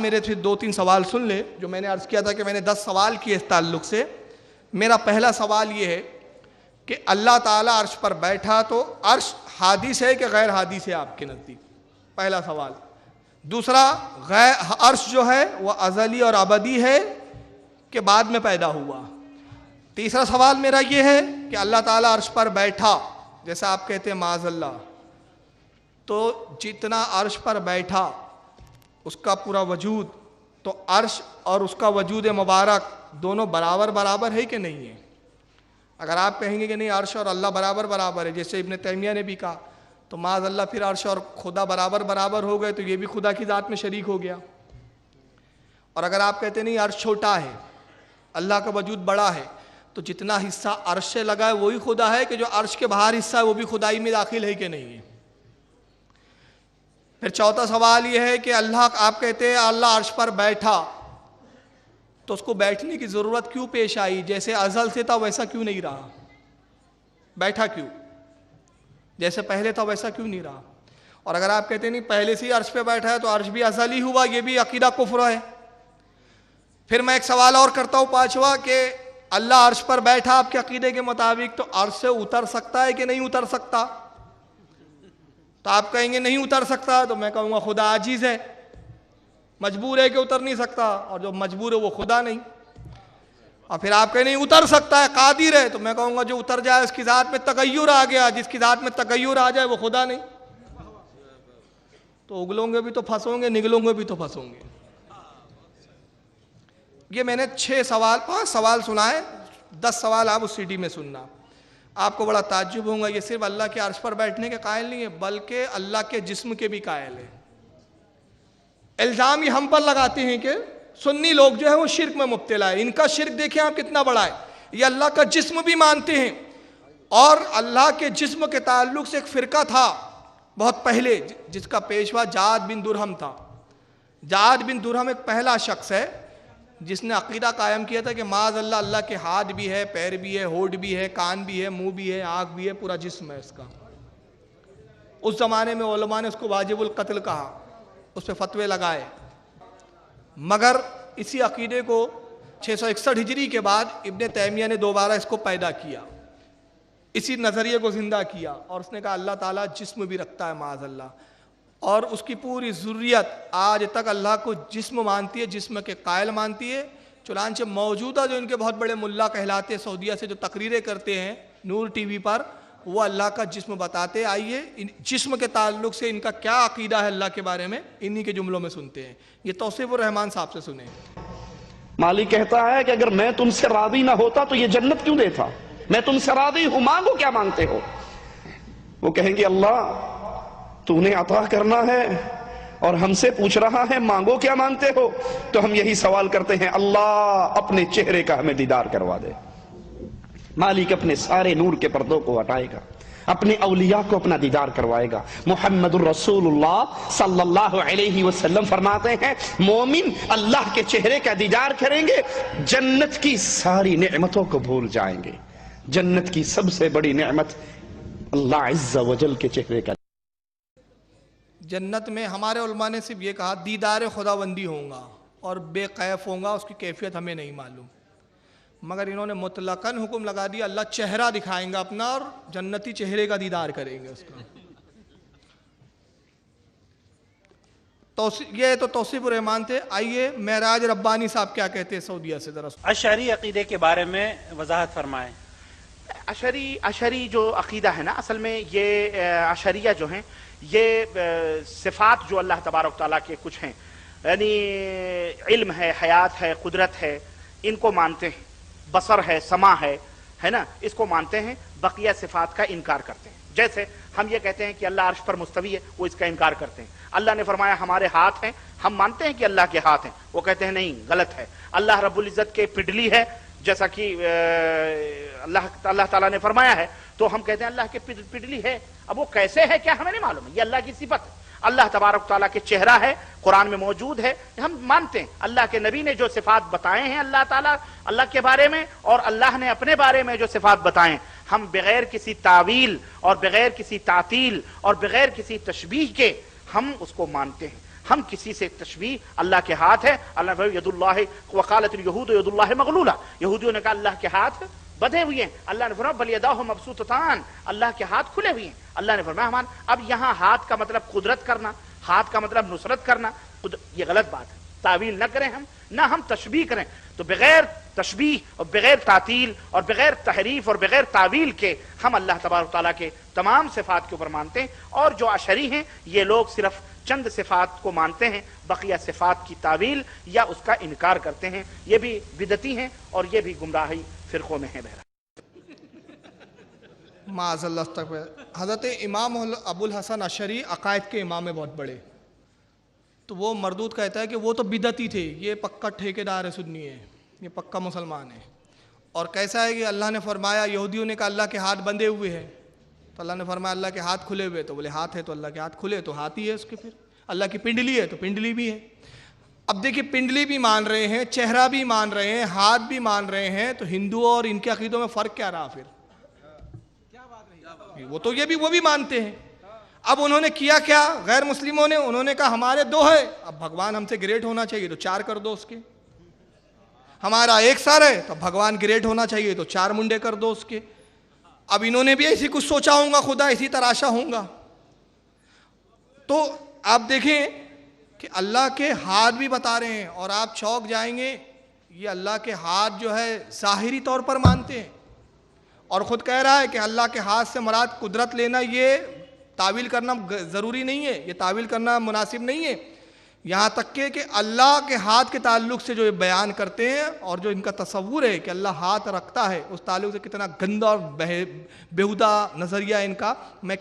میرے سے 2-3 سوال سن لے جو میں نے عرض کیا تھا کہ میں نے 10 سوال کیے اس تعلق سے. میرا پہلا سوال یہ ہے کہ اللہ تعالیٰ عرش پر بیٹھا تو عرش حادث ہے کہ غیر حادث ہے آپ کے نزدیک؟ پہلا سوال. دوسرا، عرش جو ہے وہ ازلی اور ابدی ہے کہ بعد میں پیدا ہوا؟ تیسرا سوال میرا یہ ہے کہ اللہ تعالیٰ عرش پر بیٹھا جیسا آپ کہتے ہیں معاذ اللہ، تو جتنا عرش پر بیٹھا اس کا پورا وجود، تو عرش اور اس کا وجود مبارک دونوں برابر برابر ہے کہ نہیں ہے؟ اگر آپ کہیں گے کہ نہیں عرش اور اللہ برابر برابر ہے جیسے ابن تیمیہ نے بھی کہا، تو معاذ اللہ پھر عرش اور خدا برابر برابر ہو گئے تو یہ بھی خدا کی ذات میں شریک ہو گیا. اور اگر آپ کہتے نہیں عرش چھوٹا ہے اللہ کا وجود بڑا ہے، تو جتنا حصہ عرش سے لگا ہے وہی خدا ہے کہ جو عرش کے باہر حصہ ہے وہ بھی خدائی میں داخل ہے کہ نہیں ہے؟ پھر چوتھا سوال یہ ہے کہ آپ کہتے ہیں اللہ عرش پر بیٹھا، تو اس کو بیٹھنے کی ضرورت کیوں پیش آئی؟ جیسے ازل سے تھا ویسا کیوں نہیں رہا؟ بیٹھا کیوں؟ جیسے پہلے تھا ویسا کیوں نہیں رہا؟ اور اگر آپ کہتے نہیں پہلے سے ہی عرش پہ بیٹھا ہے تو عرش بھی ازلی ہوا، یہ بھی عقیدہ کفر ہے. پھر میں ایک سوال اور کرتا ہوں پانچواں کہ اللہ عرش پر بیٹھا آپ کے عقیدے کے مطابق تو عرش سے اتر سکتا ہے کہ نہیں اتر سکتا؟ تو آپ کہیں گے نہیں اتر سکتا، تو میں کہوں گا خدا عاجز ہے، مجبور ہے کہ اتر نہیں سکتا، اور جو مجبور ہے وہ خدا نہیں. اور پھر آپ کہیں نہیں اتر سکتا ہے قادر ہے، تو میں کہوں گا جو اتر جائے اس کی ذات میں تغیر آ گیا، جس کی ذات میں تغیر آ جائے وہ خدا نہیں. تو اگلوں گے بھی تو پھنسوں گے، نگلوں گے بھی تو پھنسوں گے. یہ میں نے 5 سوال سنائے، 10 سوال آپ اس CD میں سننا. آپ کو بڑا تعجب ہوگا، یہ صرف اللہ کے عرش پر بیٹھنے کے قائل نہیں ہے بلکہ اللہ کے جسم کے بھی قائل ہے. الزام یہ ہم پر لگاتے ہیں کہ سنی لوگ جو ہے وہ شرک میں مبتلا ہے. ان کا شرک دیکھیں آپ کتنا بڑا ہے، یہ اللہ کا جسم بھی مانتے ہیں. اور اللہ کے جسم کے تعلق سے ایک فرقہ تھا بہت پہلے جس کا پیشوا جعد بن درہم تھا. جعد بن درہم ایک پہلا شخص ہے جس نے عقیدہ قائم کیا تھا کہ معاذ اللہ اللہ کے ہاتھ بھی ہے، پیر بھی ہے، ہونٹ بھی ہے، کان بھی ہے، منہ بھی ہے، آنکھ بھی ہے، پورا جسم ہے اس کا. اس زمانے میں علماء نے اس کو واجب القتل کہا، اس پہ فتوے لگائے. مگر اسی عقیدے کو 661 ہجری کے بعد ابن تیمیہ نے دوبارہ اس کو پیدا کیا، اسی نظریے کو زندہ کیا، اور اس نے کہا اللہ تعالیٰ جسم بھی رکھتا ہے معاذ اللہ. اور اس کی پوری ذریت آج تک اللہ کو جسم مانتی ہے، جسم کے قائل مانتی ہے. چنانچہ موجودہ جو ان کے بہت بڑے ملا کہلاتے ہیں سعودیہ سے جو تقریریں کرتے ہیں نور ٹی وی پر، وہ اللہ کا جسم بتاتے. آئیے جسم کے تعلق سے ان کا کیا عقیدہ ہے اللہ کے بارے میں انہی کے جملوں میں سنتے ہیں. یہ توصیف الرحمان صاحب سے سنیں. مالک کہتا ہے کہ اگر میں تم سے راضی نہ ہوتا تو یہ جنت کیوں دیتا؟ میں تم سے راضی ہوں، مانگو کیا مانگتے ہو؟ وہ کہیں گے اللہ تو نے عطا کرنا ہے اور ہم سے پوچھ رہا ہے مانگو کیا مانگتے ہو؟ تو ہم یہی سوال کرتے ہیں اللہ اپنے چہرے کا ہمیں دیدار کروا دے. مالک اپنے سارے نور کے پردوں کو ہٹائے گا، اپنے اولیاء کو اپنا دیدار کروائے گا. محمد الرسول اللہ صلی اللہ علیہ وسلم فرماتے ہیں مومن اللہ کے چہرے کا دیدار کریں گے، جنت کی ساری نعمتوں کو بھول جائیں گے. جنت کی سب سے بڑی نعمت اللہ عز و جل کے چہرے کا. جنت میں ہمارے علماء نے صرف یہ کہا دیدار خداوندی ہوں گا اور بے قیف ہوں گا، اس کی کیفیت ہمیں نہیں معلوم. مگر انہوں نے مطلقاً حکم لگا دیا اللہ چہرہ دکھائیں گا اپنا اور جنتی چہرے کا دیدار کریں گے اس کا. یہ تو توصیف الرحمان تھے. آئیے معراج ربانی صاحب کیا کہتے ہیں سعودیہ سے ذرا. اشعری عقیدے کے بارے میں وضاحت فرمائیں. اشعری جو عقیدہ ہے نا، اصل میں یہ اشعریہ جو ہیں یہ صفات جو اللہ تبارک تعالیٰ کے کچھ ہیں، یعنی علم ہے، حیات ہے، قدرت ہے، ان کو مانتے ہیں. بصر ہے، سمع ہے نا، اس کو مانتے ہیں. بقیہ صفات کا انکار کرتے ہیں. جیسے ہم یہ کہتے ہیں کہ اللہ عرش پر مستوی ہے، وہ اس کا انکار کرتے ہیں. اللہ نے فرمایا ہمارے ہاتھ ہیں، ہم مانتے ہیں کہ اللہ کے ہاتھ ہیں، وہ کہتے ہیں نہیں، غلط ہے. اللہ رب العزت کے پڈلی ہے جیسا کہ اللہ تعالیٰ نے فرمایا ہے، تو ہم کہتے ہیں اللہ کے پڈلی ہے. اب وہ کیسے ہے کیا ہمیں نہیں معلوم ہے، یہ اللہ کی صفت ہے. اللہ تبارک تعالیٰ کے چہرہ ہے، قرآن میں موجود ہے، ہم مانتے ہیں. اللہ کے نبی نے جو صفات بتائے ہیں اللہ تعالیٰ اللہ کے بارے میں، اور اللہ نے اپنے بارے میں جو صفات بتائے ہیں، ہم بغیر کسی تعویل اور بغیر کسی تعطیل اور بغیر کسی تشبیہ کے ہم اس کو مانتے ہیں. ہم کسی سے تشبیہ، اللہ کے ہاتھ ہے، اللہ نے یداللہ وقالت الیہود یداللہ مغلولہ، یہودیوں نے کہا اللہ کے ہاتھ بدھے ہوئے ہیں، اللہ نے فرمایا بل یداہ مبسوطتان، اللہ کے ہاتھ کھلے ہوئے ہیں، اللہ نے فرمایا ہمان۔ اب یہاں ہاتھ کا مطلب قدرت کرنا، ہاتھ کا مطلب نصرت کرنا، یہ غلط بات ہے، تعویل نہ کریں ہم، نہ ہم تشبیہ کریں۔ تو بغیر تشبیہ اور بغیر تعطیل اور بغیر تحریف اور بغیر تعویل کے ہم اللہ تبارک تعالیٰ کے تمام صفات کے اوپر مانتے ہیں، اور جو اشعری ہیں یہ لوگ صرف چند صفات کو مانتے ہیں، بقیہ صفات کی تعویل یا اس کا انکار کرتے ہیں، یہ بھی بدعتی ہیں اور یہ بھی گمراہی فرقوں میں ہیں۔ بہرحال معاذ اللہ استغفر۔ حضرت امام ابو الحسن اشعری عقائد کے امام ہیں بہت بڑے، تو وہ مردود کہتا ہے کہ وہ تو بدعتی تھے، یہ پکا ٹھیکیدار سنی ہے، یہ پکا مسلمان ہے۔ اور کیسا ہے کہ اللہ نے فرمایا، یہودیوں نے کہا اللہ کے ہاتھ بندھے ہوئے ہیں، تو اللہ نے فرمایا اللہ کے ہاتھ کھلے ہوئے، تو بولے ہاتھ ہے تو اللہ کے ہاتھ کھلے تو ہاتھ ہی ہے اس کے، پھر اللہ کی پنڈلی ہے تو پنڈلی بھی ہے۔ اب دیکھیے پنڈلی بھی مان رہے ہیں، چہرہ بھی مان رہے ہیں، ہاتھ بھی مان رہے ہیں، تو ہندو اور ان کے عقیدوں میں فرق کیا رہا پھر؟ وہ تو یہ بھی وہ بھی مانتے ہیں۔ اب انہوں نے کیا کیا غیر مسلموں نے؟ انہوں نے کہا ہمارے دو ہے، اب بھگوان ہم سے گریٹ ہونا چاہیے تو چار کر دو اس کے، ہمارا ایک سر ہے تو بھگوان گریٹ ہونا چاہیے تو چار منڈے کر دو اس کے۔ اب انہوں نے بھی ایسی کچھ سوچا ہوں گا، خدا اسی تراشا ہوں گا۔ تو آپ دیکھیں کہ اللہ کے ہاتھ بھی بتا رہے ہیں، اور آپ چونک جائیں گے، یہ اللہ کے ہاتھ جو ہے ظاہری طور پر مانتے ہیں، اور خود کہہ رہا ہے کہ اللہ کے ہاتھ سے مراد قدرت لینا، یہ تعویل کرنا ضروری نہیں ہے، یہ تعویل کرنا مناسب نہیں ہے۔ یہاں تک کہ اللہ کے ہاتھ کے تعلق سے جو یہ بیان کرتے ہیں، اور جو ان کا تصور ہے کہ اللہ ہاتھ رکھتا ہے، اس تعلق سے کتنا گندا اور بیہودہ نظریہ ان کا، میں